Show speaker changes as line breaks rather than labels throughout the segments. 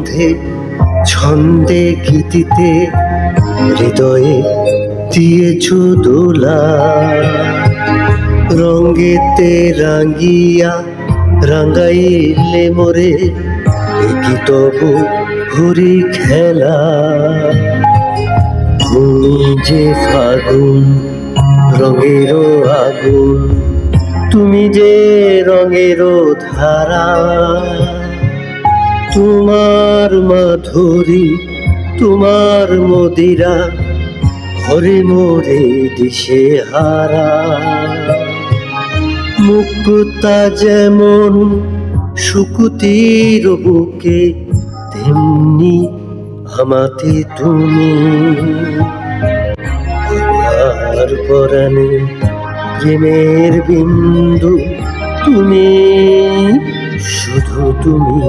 গন্ধে ছন্দে গীতিতে হৃদয়ে দিয়েছ দোলা। রঙ্গেতে রাঙ্গিয়া রাঙ্গাইলে মোরে কি তবু হরি খেলা। তুমি যে ফাগুন রঙেরও আগুন, তুমি যে রঙেরও ধারা। তোমার মাধুরী তোমার মদিরা ঘরে মোরে দিশে হারা। মুক্তা যেমন শুকুতির বুকে তেমনি আমাতে তুমি। আমার পরাণে প্রেমের বিন্দু তুমি, শুধু তুমি।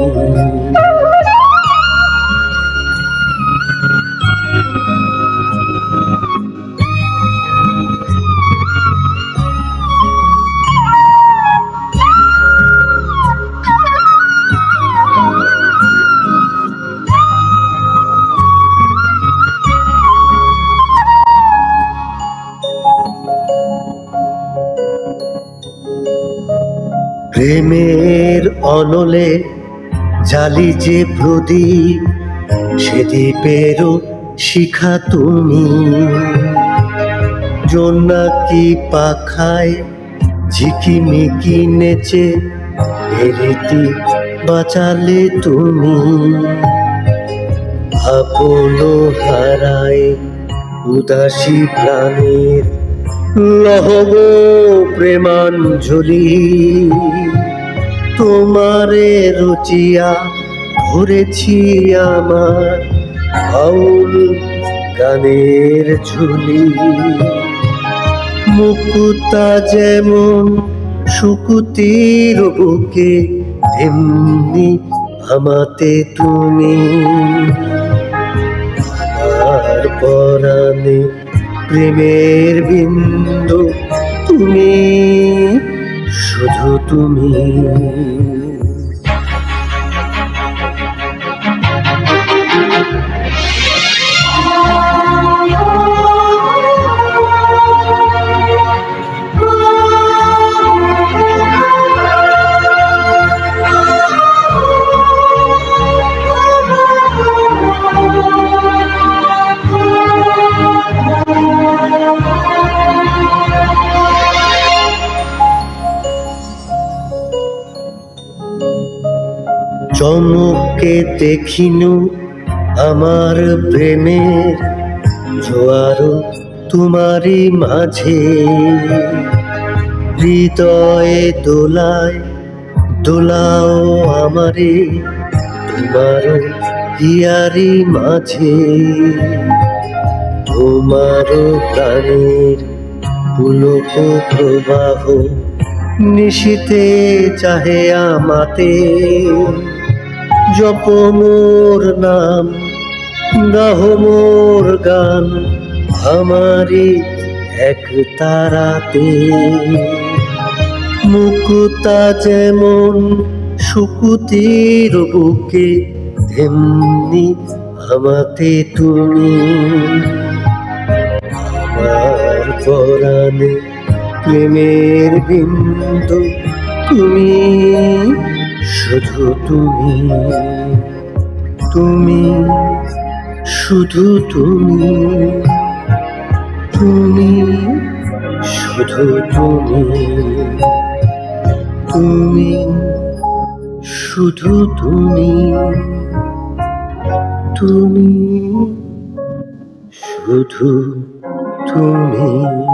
প্রেমের অনলে জালি যে প্রদীপ, সে দ্বীপেরও শিখা তুমি। জোনাকি পাখায় ঝিকিমিকি নেচে রীতি বাঁচালে তুমি। আপন হারায় উদাসী প্রাণের লহব প্রেমাঞ্জলি। তোমারে রুচিয়া ভরেছি আমার বাউল গানের ঝুলি। মুক্তা যেমন শুকুতির বুকে তেমনি আমাতে তুমি। আমার পরাণে প্রেমের বিন্দু তুমি, শুধু তুমি। চমকে দেখিনু আমার প্রেমের জোয়ার তোমারই মাঝে। হৃদয়ে দোলায় দোলাও আমারে তোমার হিয়ারি মাঝে। তোমার প্রাণের পুলক প্রবাহ নিশীতে চাহে আমাতে। জপ মোর নাম গাহ মোর গান আমারি এক তারাতে। মুক্তা যেমন শুকুতির বুকে তেমনি আমাতে তুমি। আমার পরাণে প্রেমের বিন্দু তুমি, শুধু তুমি। তুমি, শুধু তুমি। তুমি, শুধু তুমি। তুমি, শুধু তুমি। তুমি, শুধু তুমি।